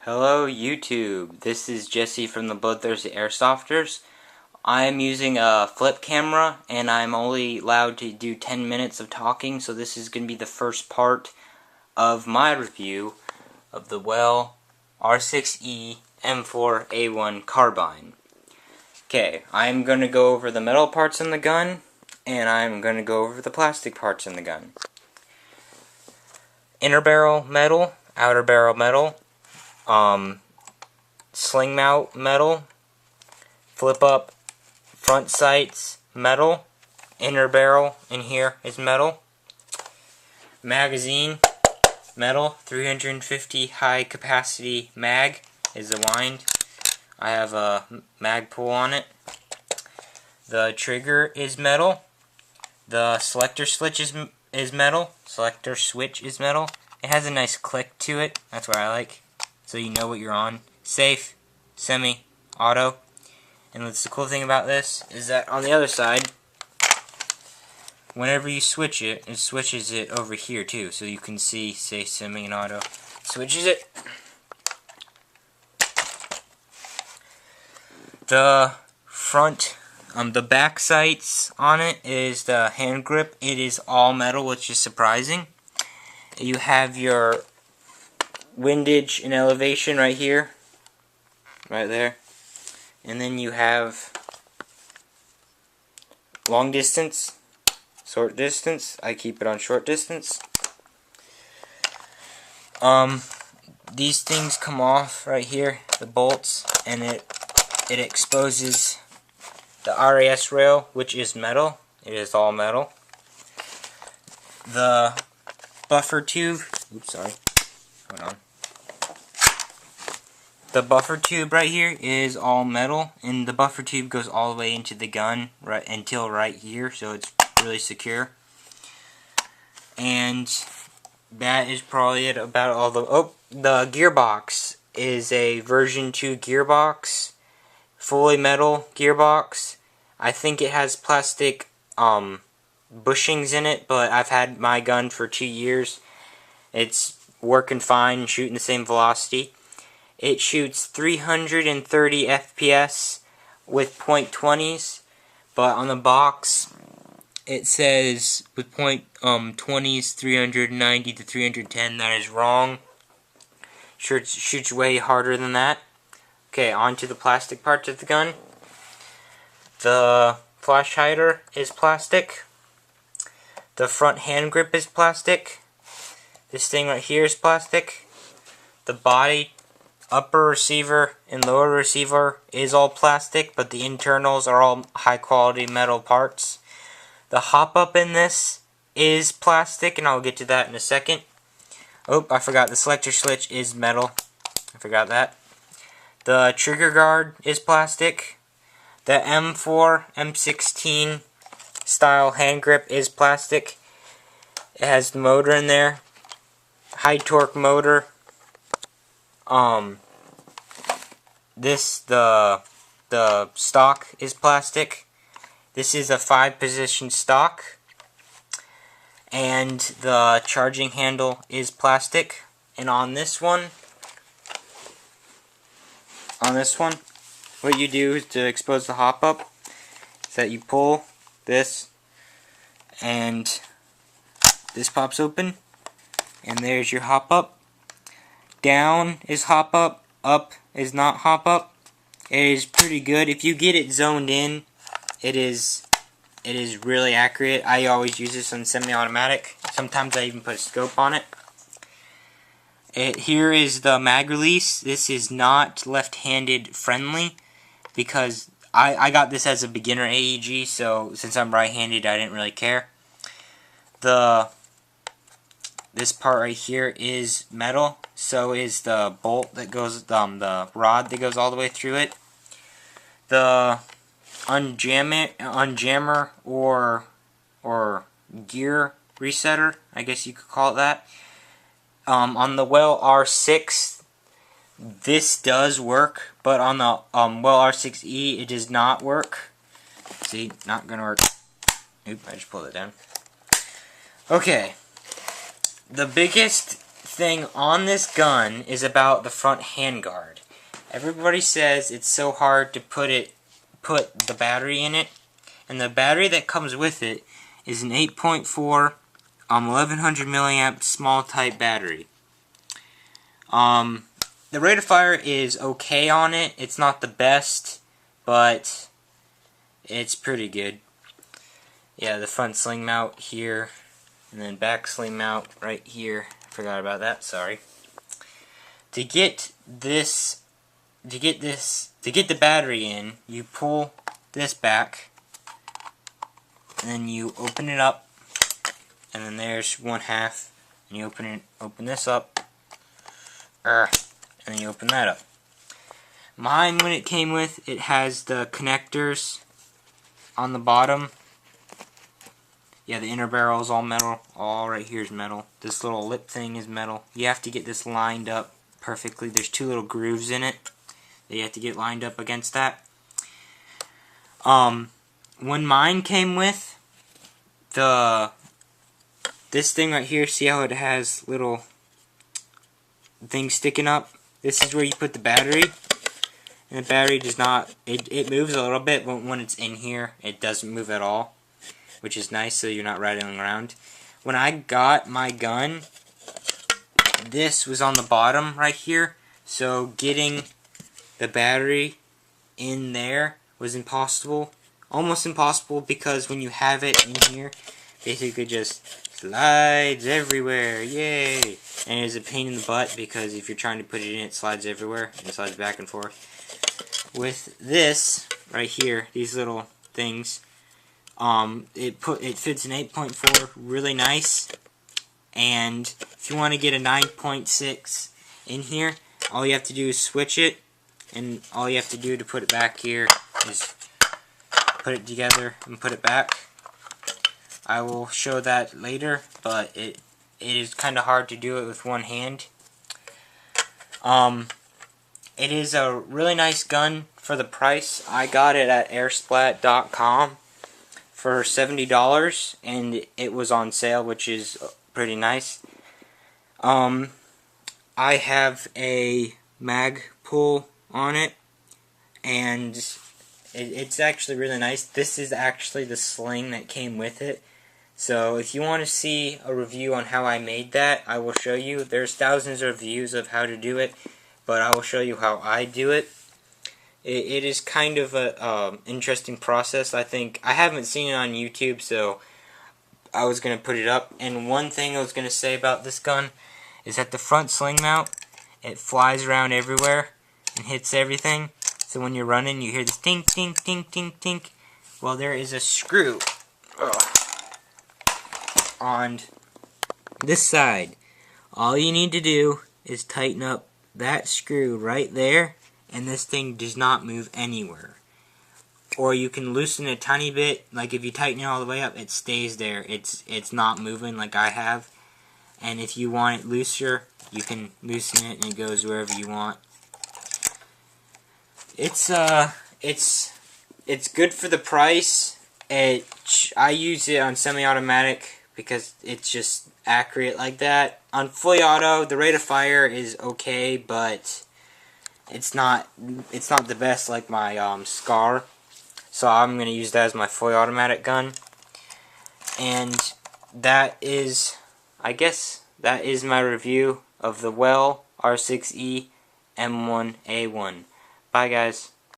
Hello YouTube, this is Jesse from the Bloodthirsty Airsofters. I'm using a flip camera and I'm only allowed to do 10 minutes of talking, so this is going to be the first part of my review of the R6E m4a1 carbine. Okay, I'm going to go over the metal parts in the gun and I'm going to go over the plastic parts in the gun. Inner barrel metal, outer barrel metal, sling mount metal, flip up front sights metal, inner barrel in here is metal, magazine metal, 350 high capacity mag is the wind. I have a mag pull on it. The trigger is metal. The selector switch is metal. Selector switch is metal. It has a nice click to it. That's what I like. So you know what you're on. Safe, semi, auto. And what's the cool thing about this is that on the other side, whenever you switch it, it switches it over here too. So you can see safe, semi, and auto. Switches it. The front, the back sights on it is the hand grip. It is all metal, which is surprising. You have your windage and elevation right here, right there, and then you have long distance, short distance. I keep it on short distance. These things come off right here, the bolts, and it exposes the RAS rail, which is metal. It is all metal. The buffer tube, oops, sorry, hold on. The buffer tube right here is all metal, and the buffer tube goes all the way into the gun right until right here, so it's really secure. And that is probably it about all the. Oh, the gearbox is a version 2 gearbox, fully metal gearbox. I think it has plastic bushings in it, but I've had my gun for 2 years. It's working fine, shooting the same velocity. It shoots 330 FPS with .20s, but on the box it says with .20s 390 to 310. That is wrong. Shoots way harder than that. Okay, on to the plastic parts of the gun. The flash hider is plastic. The front hand grip is plastic. This thing right here is plastic. The body, upper receiver and lower receiver is all plastic, but the internals are all high quality metal parts. The hop up in this is plastic, and I'll get to that in a second. Oh, I forgot, the selector switch is metal. I forgot that. The trigger guard is plastic. The M4, M16 style hand grip is plastic. It has the motor in there. High torque motor. The stock is plastic. This is a 5-position stock. And the charging handle is plastic. And on this one, what you do is to expose the hop up is that you pull this and this pops open, and there's your hop up. Down is hop up is not hop up. It is pretty good. If you get it zoned in, it is really accurate. I always use this on semi-automatic. Sometimes I even put a scope on it. Here is the mag release. This is not left-handed friendly because I got this as a beginner AEG, so since I'm right-handed, I didn't really care. This part right here is metal. So is the bolt that goes, the rod that goes all the way through it. The unjammer or gear resetter, I guess you could call it that. On the R6, this does work, but on the R6E, it does not work. See, not gonna work. Oop, I just pulled it down. Okay, the biggest thing on this gun is about the front handguard. Everybody says it's so hard to put the battery in it, and the battery that comes with it is an 8.4 1100 milliamp small type battery. The rate of fire is okay on it. It's not the best, but it's pretty good. Yeah, the front sling mount here, and then back sling mount right here. Forgot about that, sorry. To get the battery in, you pull this back, and then you open it up, and then there's one half, and you open this up, and then you open that up. Mine, when it came with, it has the connectors on the bottom. Yeah, the inner barrel is all metal. All right here is metal. This little lip thing is metal. You have to get this lined up perfectly. There's two little grooves in it that you have to get lined up against that. When mine came with, this thing right here, see how it has little things sticking up? This is where you put the battery. And the battery does not, it moves a little bit, but when it's in here, it doesn't move at all, which is nice, so you're not rattling around. When I got my gun, this was on the bottom right here, so getting the battery in there was impossible. Almost impossible, because when you have it in here, basically just slides everywhere. Yay! And it's a pain in the butt, because if you're trying to put it in, it slides everywhere, and it slides back and forth. With this right here, these little things, it fits an 8.4 really nice, and if you want to get a 9.6 in here, all you have to do is switch it, and all you have to do to put it back here is put it together and put it back. I will show that later, but it is kind of hard to do it with one hand. It is a really nice gun for the price. I got it at airsplat.com for $70, and it was on sale, which is pretty nice. I have a mag pull on it, and it's actually really nice. This is actually the sling that came with it. So if you want to see a review on how I made that, I will show you. There's thousands of views of how to do it, but I will show you how I do it. It is kind of a interesting process. I think I haven't seen it on YouTube, so I was going to put it up. And one thing I was going to say about this gun is that the front sling mount, it flies around everywhere and hits everything. So when you're running, you hear this tink, tink, tink, tink, tink. Well, there is a screw on this side. All you need to do is tighten up that screw right there, and this thing does not move anywhere. Or you can loosen it a tiny bit, like if you tighten it all the way up, it stays there. It's not moving like I have. And if you want it looser, you can loosen it and it goes wherever you want. It's good for the price. I use it on semi-automatic because it's just accurate like that. On fully auto, the rate of fire is okay, but it's not the best like my Scar. So I'm gonna use that as my fully automatic gun. And that is, I guess, that is my review of the Well R6E M4a1. Bye guys.